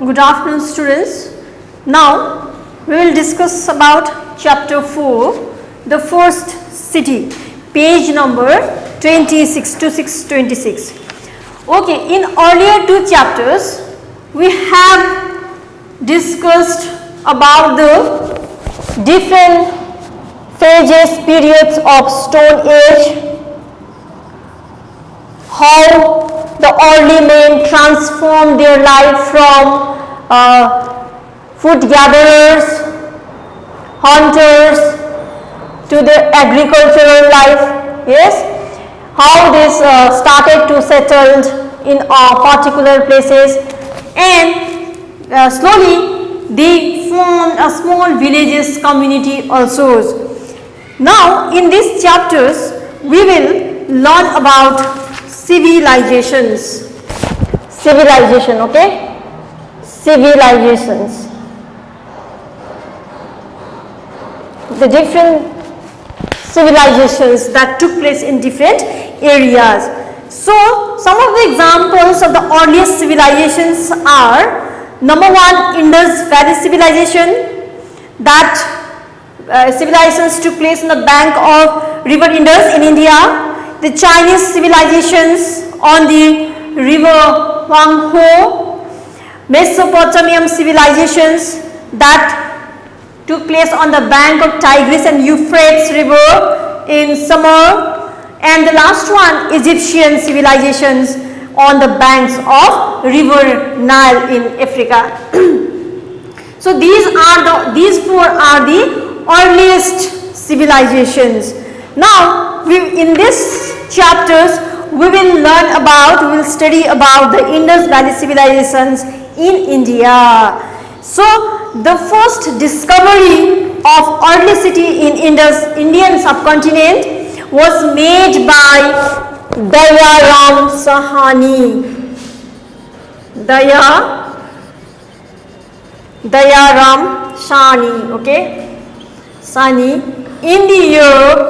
Good afternoon, students. Now we will discuss about chapter 4, the first city, page number 26 to 626. Okay, in earlier two chapters we have discussed about the different phases, periods of Stone Age, how the early men transformed their life from food gatherers, hunters to their agricultural life. Yes, how they started to settle in particular places, and slowly they formed a small villages community also. Now in these chapters we will learn about civilizations. Civilization, okay? Civilizations. The different civilizations that took place in different areas. So, some of the examples of the earliest civilizations are: number one, Indus Valley civilization. That civilizations took place on the bank of river Indus in India. The Chinese civilizations on the river Huanghe, Mesopotamian civilizations that took place on the bank of Tigris and Euphrates river in Sumer, and the last one, Egyptian civilizations on the banks of river Nile in Africa. So these four are the earliest civilizations. Now in this chapters we will study about the Indus Valley civilizations in India. So the first discovery of early city in Indian subcontinent was made by Dayaram Sahani. Dayaram Sahani, okay, Sahani, in the year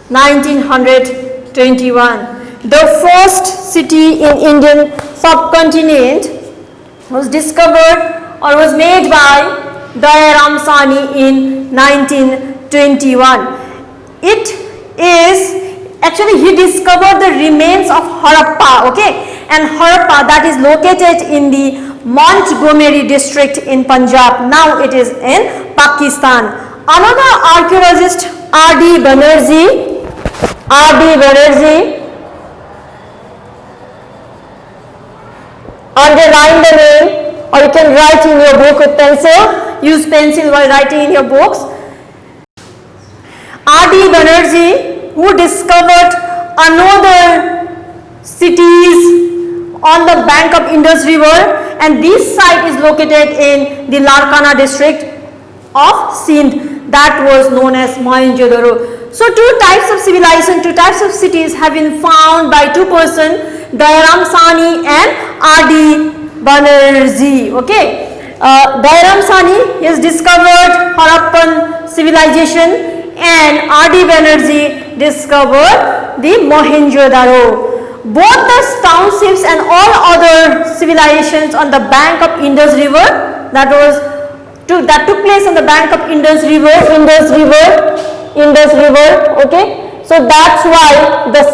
1921. The first city in Indian subcontinent was discovered or was made by Dayaram Sahani in 1921. It is actually, he discovered the remains of Harappa, okay, and Harappa, that is located in the Montgomery district in Punjab. Now it is in Pakistan. Another archaeologist, R.D. Banerjee, underline the name, or you can write in your book with pencil. Use pencil while writing in your books. R.D. Banerjee, who discovered another cities on the bank of Indus River, and this site is located in the Larkana district of Sindh, that was known as Mohenjo-daro. So two types of civilization, two types of cities have been found by two persons, Dayaram Sahani and R.D. Banerjee. Okay, Dayaram Sahani has discovered Harappan civilization and R.D. Banerjee discovered the Mohenjo-daro. Both the townships and all other civilizations on the bank of Indus River, that took place on the bank of Indus River, okay. So that's why the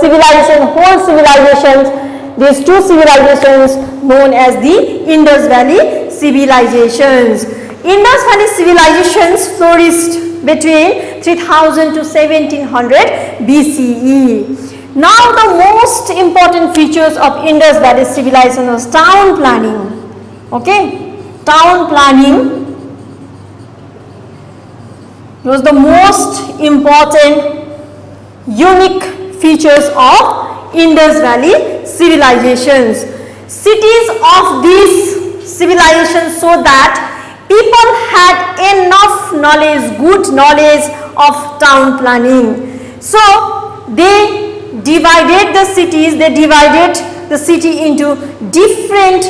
whole civilizations, these two civilizations known as the Indus Valley civilizations. Indus Valley civilizations flourished between 3000 to 1700 BCE. Now the most important features of Indus Valley civilization was town planning. Okay, town planning was the most important unique features of Indus Valley civilizations. Cities of these civilizations so that people had enough knowledge, good knowledge of town planning. So they divided the city into different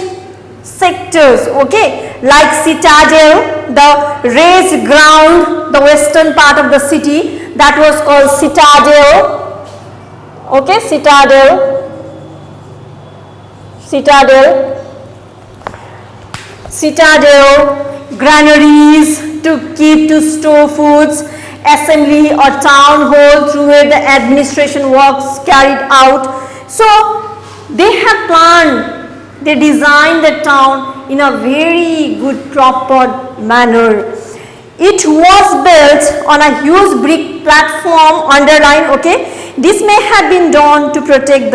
sectors, okay, like citadel, the raised ground, the western part of the city, that was called citadel, okay, citadel, granaries to store foods, assembly or town hall through where the administration works carried out. So they have planned, they designed the town in a very good proper manner. It was built on a huge brick platform underlying, okay. This may have been done to protect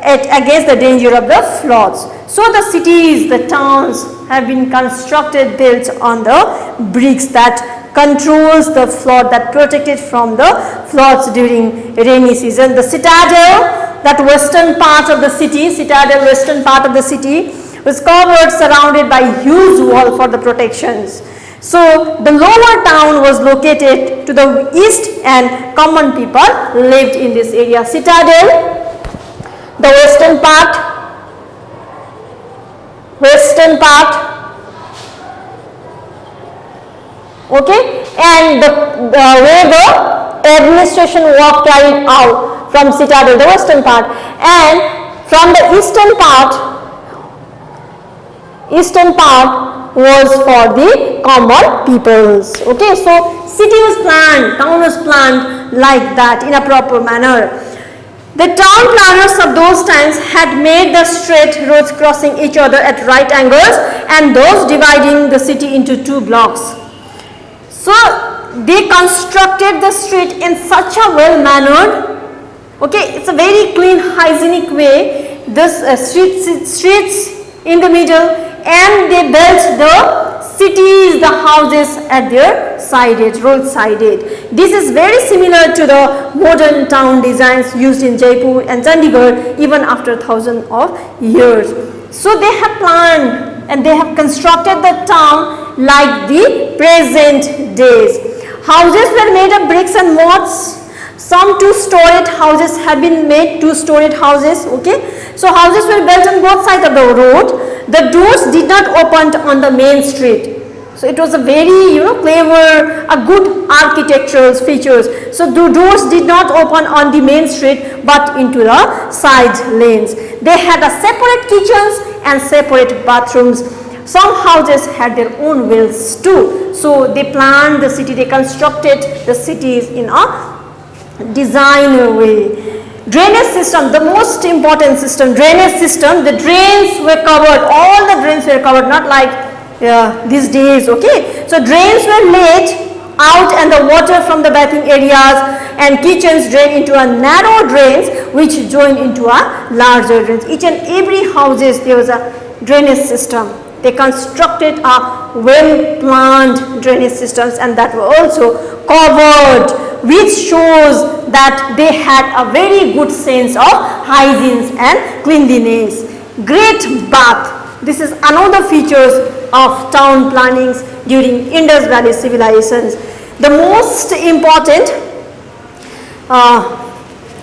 it against the danger of the floods. So the cities, the towns have been constructed built on the bricks that controls the flood, that protected from the floods during rainy season. The citadel, that western part of the city, was covered, surrounded by huge wall for the protections. So the lower town was located to the east and common people lived in this area. Citadel, the western part, okay, and where the administration work carried out from citadel, the western part, and from the eastern part was for the common peoples. Okay, so city was planned, town was planned like that in a proper manner. The town planners of those times had made the straight roads crossing each other at right angles and those dividing the city into two blocks. So they constructed the street in such a well mannered, okay, it's a very clean, hygienic way. This streets in the middle, and they built the cities, the houses at their road-sided. This is very similar to the modern town designs used in Jaipur and Chandigarh even after thousands of years. So they have planned and they have constructed the town like the present days. Houses were made of bricks and moats. Some two-storied houses have been made, two-storied houses, okay. So houses were built on both sides of the road. The doors did not open on the main street. So it was a very, clever, a good architectural features. So the doors did not open on the main street but into the side lanes. They had a separate kitchens and separate bathrooms. Some houses had their own wells too. So they planned the city, they constructed the cities in a designer way. Drainage system, the most important system, drainage system, the drains were covered, all the drains were covered, not like these days, okay. So drains were laid out and the water from the bathing areas and kitchens drained into a narrow drains which joined into a larger drains. Each and every houses there was a drainage system. They constructed a well-planned drainage systems and that were also covered, which shows that they had a very good sense of hygiene and cleanliness. Great bath. This is another features of town plannings during Indus Valley civilizations. The most important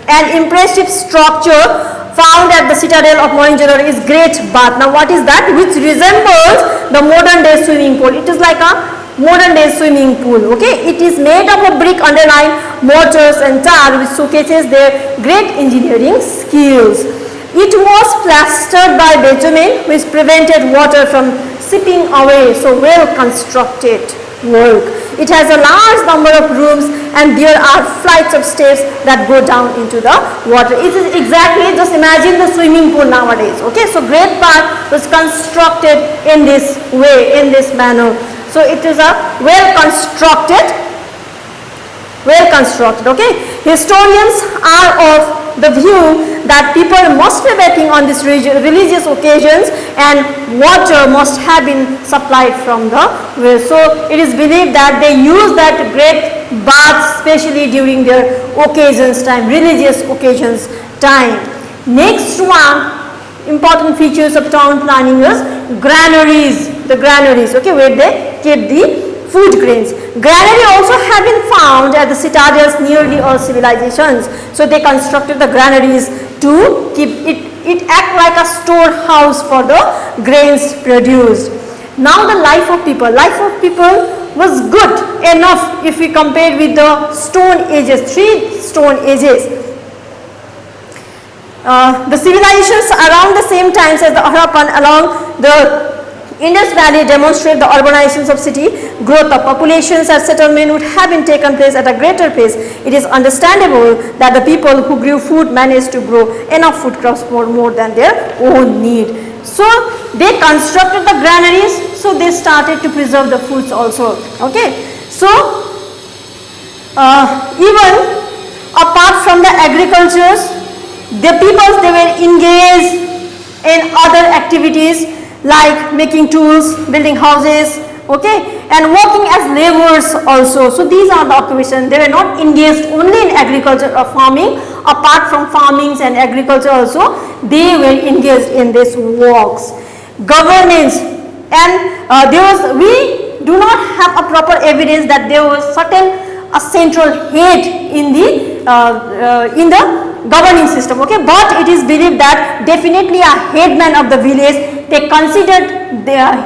and impressive structure found at the citadel of Mohenjo-daro is Great Bath. Now what is that? Which resembles the modern day swimming pool. It is like a modern day swimming pool, okay. It is made of a brick underlying mortars and tar which showcases their great engineering skills. It was plastered by bitumen which prevented water from seeping away, so well constructed work. It has a large number of rooms and there are flights of steps that go down into the water. It is exactly, just imagine the swimming pool nowadays, okay. So Great Bath was constructed in this way, in this manner. So it is a well constructed, okay. Historians are of the view that people must be bathing on these religious occasions and water must have been supplied from the well. So it is believed that they use that Great Bath especially during their occasions time, religious occasions time. Next one, important features of town planning is granaries. The granaries, okay, where they keep the food grains. Granary also have been found at the citadels nearly all civilizations. So they constructed the granaries to keep it act like a storehouse for the grains produced. Now the life of people was good enough if we compare with the stone ages, 3 stone ages. The civilizations around the same times as the Harappan along the Indus Valley demonstrate the urbanizations of city. Growth of populations and settlement would have been taken place at a greater pace. It is understandable that the people who grew food managed to grow enough food crops for more than their own need. So they constructed the granaries, so they started to preserve the foods also. Okay, so even apart from the agricultures, the peoples, they were engaged in other activities like making tools, building houses, okay, and working as laborers also. So these are the occupations. They were not engaged only in agriculture or farming. Apart from farmings and agriculture also, they were engaged in these works. Governance, and we do not have a proper evidence that there was a central head in the governing system, okay, but it is believed that definitely a headman of the village, they considered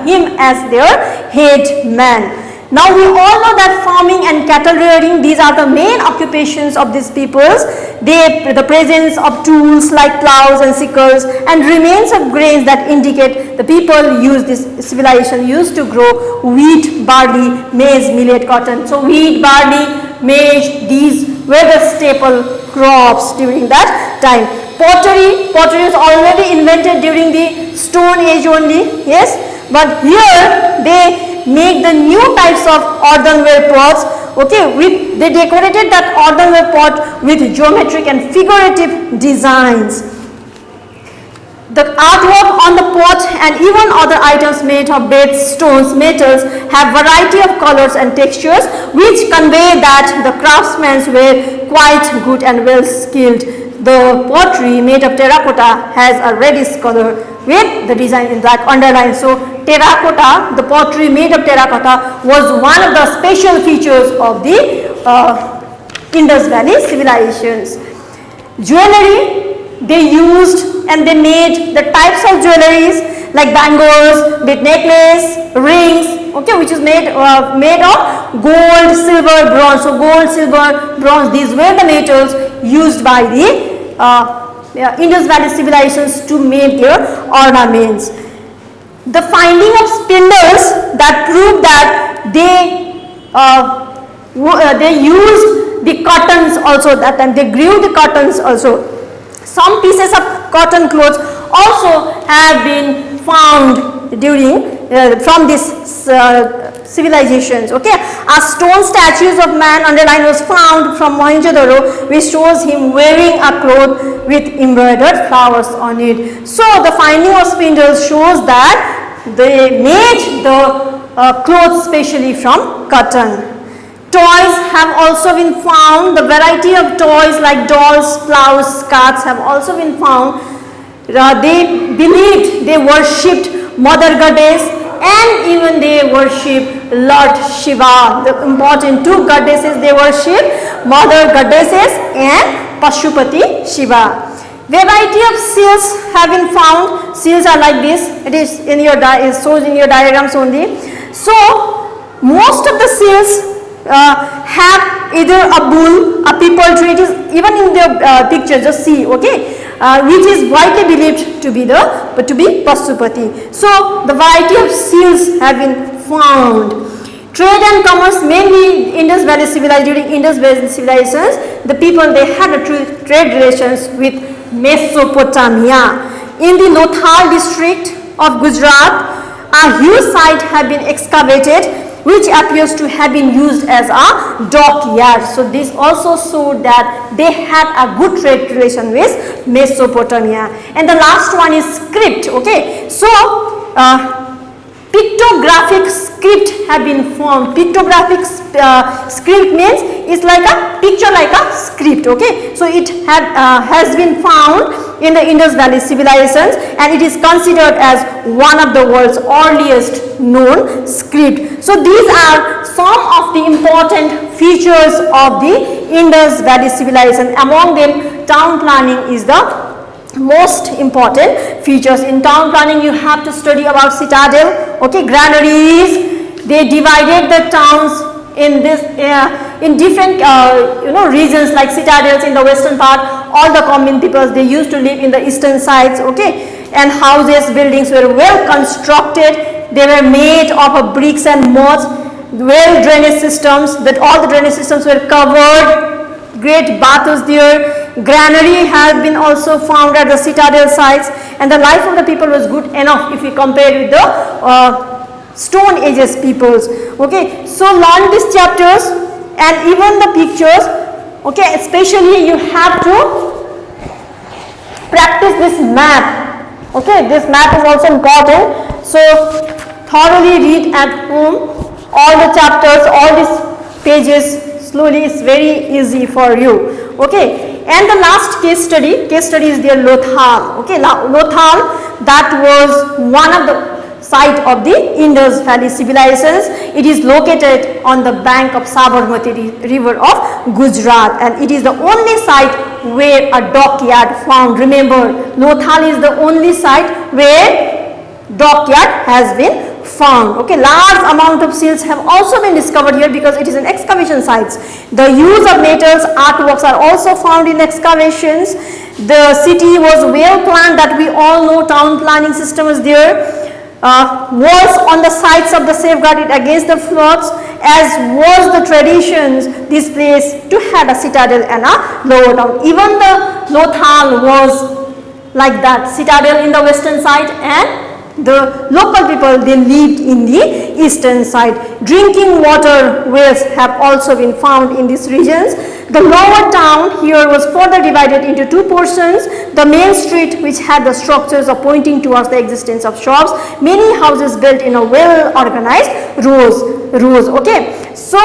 him as their head man. Now we all know that farming and cattle rearing, these are the main occupations of these peoples. The presence of tools like plows and sickles and remains of grains that indicate the people this civilization used to grow wheat, barley, maize, millet, cotton. So wheat, barley, maize, these were the staple crops during that time. Pottery was already invented during the Stone Age only, yes, but here they make the new types of earthenware pots, okay, they decorated that earthenware pot with geometric and figurative designs. The artwork on the pot and even other items made of beds, stones, metals have variety of colors and textures which convey that the craftsmen were quite good and well skilled. The pottery made of terracotta has a reddish color with the design in black underlined. So terracotta, the pottery made of terracotta was one of the special features of the Indus Valley civilizations. Jewelry, they used and they made the types of jewelries like bangles, bead necklace, rings, okay, which is made of gold, silver, bronze. So gold, silver, bronze, these were the metals used by the Indus Valley civilizations to make their ornaments. The finding of spindles that prove that they used the cottons also that time, they grew the cottons also. Some pieces of cotton clothes also have been found during from these civilizations, okay. A stone statues of man underlined was found from Mohenjo-daro, which shows him wearing a cloth with embroidered flowers on it. So the finding of spindles shows that they made the clothes specially from cotton. Toys have also been found. The variety of toys like dolls, plows, carts have also been found. They believed they worshipped Mother Goddess and even they worship Lord Shiva. The important two goddesses they worship, Mother Goddesses and Pashupati Shiva. Variety of seals have been found. Seals are like this. It is in your shows in your diagrams only. So most of the seals have either a bull, a people tree. It is even in the picture. Just see, okay. Which is widely believed to be Pashupati. So the variety of seals have been found. Trade and commerce, mainly Indus Valley civilization. During Indus Valley civilizations, the people they had a trade relations with Mesopotamia. In the Lothal district of Gujarat, a huge site had been excavated which appears to have been used as a dockyard. So this also showed that they had a good trade relation with Mesopotamia. And the last one is script, okay. So pictographic script have been formed. Pictographic script means it's like a picture like a script, okay. So it has been found in the Indus Valley civilizations and it is considered as one of the world's earliest known script. So these are some of the important features of the Indus Valley civilization. Among them, town planning is the most important features. In town planning you have to study about citadel, okay, granaries. They divided the towns in this in different regions like citadels in the western part. All the common peoples, they used to live in the eastern sides, okay, and houses, buildings were well constructed. They were made of bricks and moss, well drainage systems, that all the drainage systems were covered, great baths there. Granary has been also found at the citadel sites, and the life of the people was good enough if we compare with the Stone Ages peoples. Okay, so learn these chapters and even the pictures. Okay, especially you have to practice this map. Okay, this map is also important. So thoroughly read at home all the chapters, all these pages slowly. It's very easy for you. Okay, and the last case study is the Lothal. Okay, Lothal, that was one of the site of the Indus Valley civilizations. It is located on the bank of Sabarmati river of Gujarat, and it is the only site where a dockyard found. Remember, Lothal is the only site where dockyard has been found. Okay, large amount of seals have also been discovered here because it is an excavation sites. The use of metals, artworks are also found in excavations. The city was well planned, that we all know. Town planning system is there. Was on the sites of the safeguarded against the floods, as was the traditions this place to have a citadel and a lower town. Even the Lothal was like that, citadel in the western side, and the local people, they lived in the eastern side. Drinking water wells have also been found in these regions. The lower town here was further divided into two portions. The main street, which had the structures of pointing towards the existence of shops, many houses built in a well organized rows. Okay, so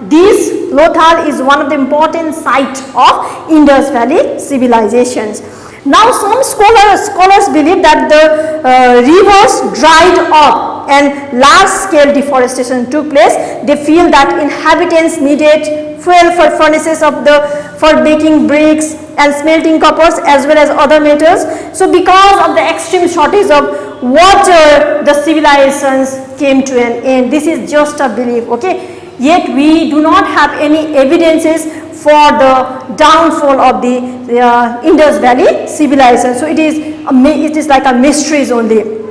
this Lothal is one of the important sites of Indus Valley civilizations. Now some scholars believe that the rivers dried up and large scale deforestation took place. They feel that inhabitants needed fuel for furnaces for baking bricks and smelting coppers as well as other metals. So because of the extreme shortage of water, the civilizations came to an end. This is just a belief, okay? Yet we do not have any evidences for the downfall of the Indus Valley civilization. So it is like a mysteries only.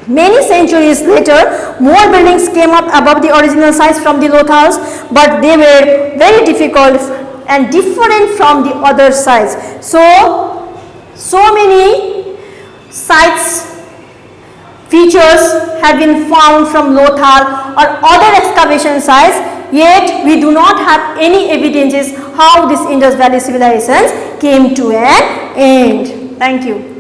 Many centuries later, more buildings came up above the original sites from the Lothals, but they were very difficult and different from the other sites. So many sites, features have been found from Lothal or other excavation sites, yet we do not have any evidences how this Indus Valley civilizations came to an end. Thank you.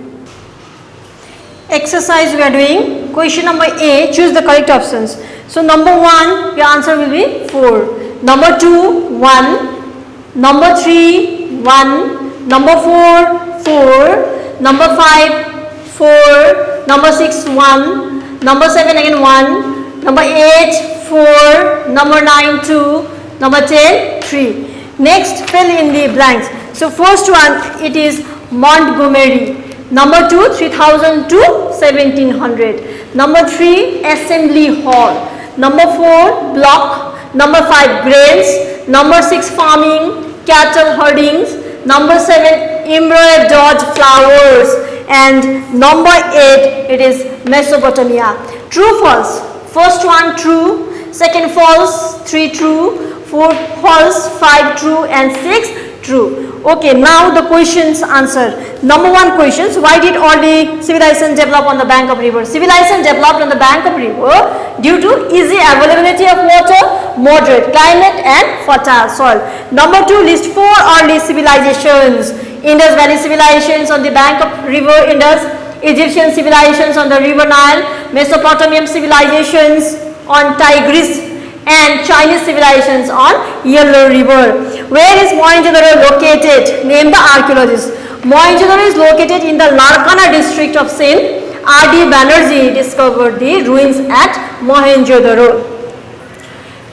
Exercise we are doing. Question number A, choose the correct options. So number 1, your answer will be 4. Number 2, 1. Number 3, 1. Number 4, 4. Number 5, 4. Number 6, 1. Number 7 again 1. Number 8, 4. Number 9, 2. Number 10, 3. Next, fill in the blanks. So first one, it is Montgomery. Number 2, 3000 to 1700. Number 3, Assembly Hall. Number 4, Block. Number 5, Grains. Number 6, Farming, Cattle Herdings. Number 7, Imre Dodge Flowers. And number 8, it is Mesopotamia. True, false? First one, true. Second, false. 3, true. 4, false. 5, true. And 6, true. Okay, now the questions answer. Number 1 questions, why did all the civilizations develop on the bank of river? Civilization developed on the bank of river due to easy availability of water, moderate climate and fertile soil. Number 2, list 4 early civilizations. Indus Valley civilizations on the bank of river Indus, Egyptian civilizations on the river Nile, Mesopotamian civilizations on Tigris, and Chinese civilizations on Yellow River. Where is Mohenjo-daro located? Name the archaeologists. Mohenjo-daro is located in the Larkana district of Sindh. R.D. Banerjee discovered the ruins at Mohenjo-daro.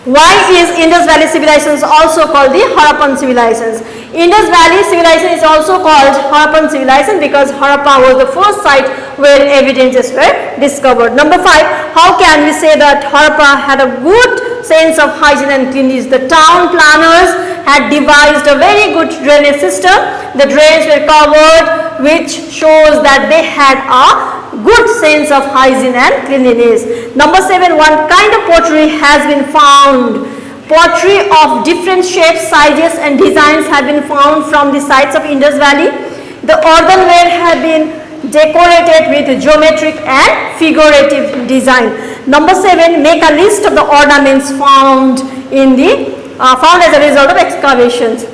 Why is Indus Valley civilizations also called the Harappan civilizations? Indus Valley civilization is also called Harappan civilization because Harappa was the first site where evidences were discovered. Number 5, how can we say that Harappa had a good sense of hygiene and cleanliness. The town planners had devised a very good drainage system. The drains were covered, which shows that they had a good sense of hygiene and cleanliness. Number 7, one kind of pottery has been found. Pottery of different shapes, sizes and designs have been found from the sites of Indus Valley. The earthenware have been decorated with geometric and figurative design. Number 7, make a list of the ornaments found as a result of excavations.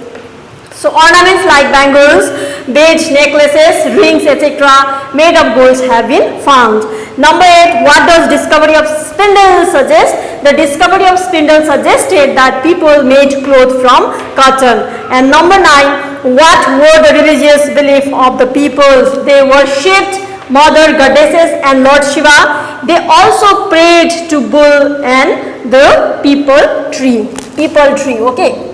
So ornaments like bangles, beads, necklaces, rings, etc. made of gold have been found. Number 8, what does discovery of spindle suggest? The discovery of spindle suggested that people made clothes from cotton. And number 9, what were the religious belief of the peoples? They worshipped mother goddesses and Lord Shiva. They also prayed to bull and the peepal tree. Peepal tree, okay.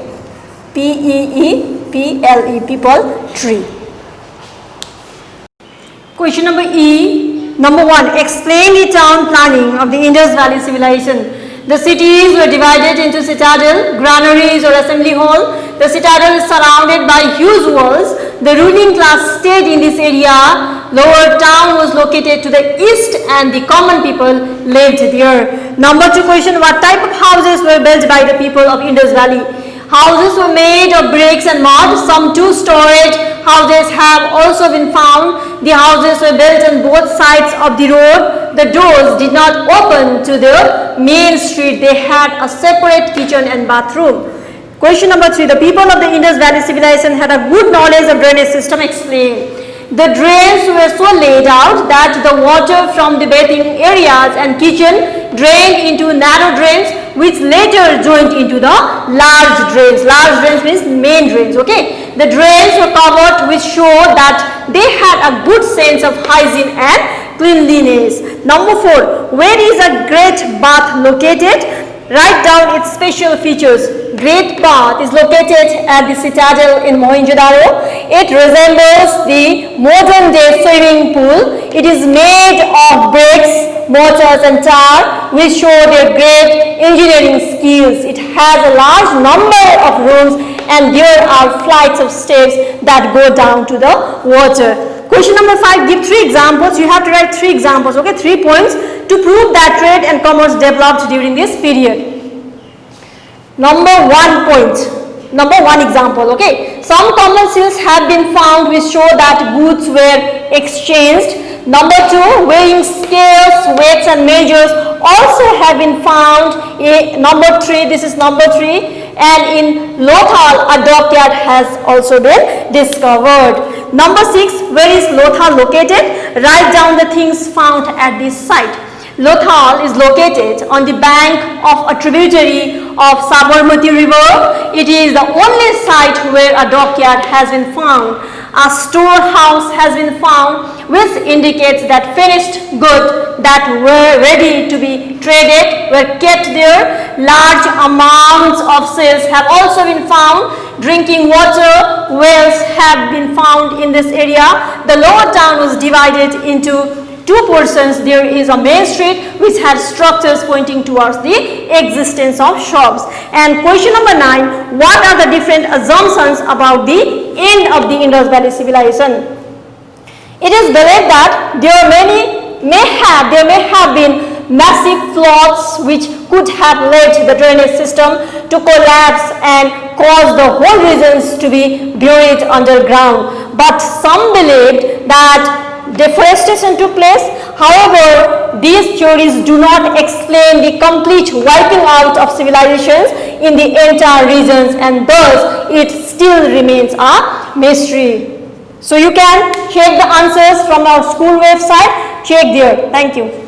P-E-E-P-L-E, peepal tree. Question number E. Number 1, explain the town planning of the Indus Valley civilization. The cities were divided into citadel, granaries or assembly hall. The citadel is surrounded by huge walls. The ruling class stayed in this area. Lower town was located to the east and the common people lived there. Number 2 question, what type of houses were built by the people of Indus Valley? Houses were made of bricks and mud. Some 2-storied houses have also been found. The houses were built on both sides of the road. The doors did not open to the main street. They had a separate kitchen and bathroom. Question number 3. The people of the Indus Valley civilization had a good knowledge of drainage system. Explain. The drains were so laid out that the water from the bathing areas and kitchen drained into narrow drains, which later joined into the large drains. Large drains means main drains, okay. The drains were covered, which showed that they had a good sense of hygiene and cleanliness. Number 4, where is a great bath located? Write down its special features. Great Bath is located at the citadel in Mohenjo-daro. It resembles the modern day swimming pool. It is made of bricks, mortars and tar, which show their great engineering skills. It has a large number of rooms and there are flights of steps that go down to the water. Question number 5, give 3 examples. You have to write 3 examples, okay, 3 points to prove that trade and commerce developed during this period. Number 1 point, number 1 example, okay. Some common seals have been found which show that goods were exchanged. Number 2, weighing scales, weights and measures also have been found. Number 3, this is number 3. And in Lothal, a dockyard has also been discovered. Number 6, where is Lothal located? Write down the things found at this site. Lothal is located on the bank of a tributary of Sabarmati river. It is the only site where a dockyard has been found. A storehouse has been found, which indicates that finished goods that were ready to be traded were kept there. Large amounts of seals have also been found. Drinking water wells have been found in this area. The lower town was divided into 2 portions. There is a main street which has structures pointing towards the existence of shops. And question number 9, what are the different assumptions about the end of the Indus Valley civilization? It is believed that there may have been massive floods which could have led the drainage system to collapse and cause the whole regions to be buried underground. But some believed that deforestation took place. However, these theories do not explain the complete wiping out of civilizations in the entire regions, and thus it still remains a mystery. So you can check the answers from our school website. Check there. Thank you.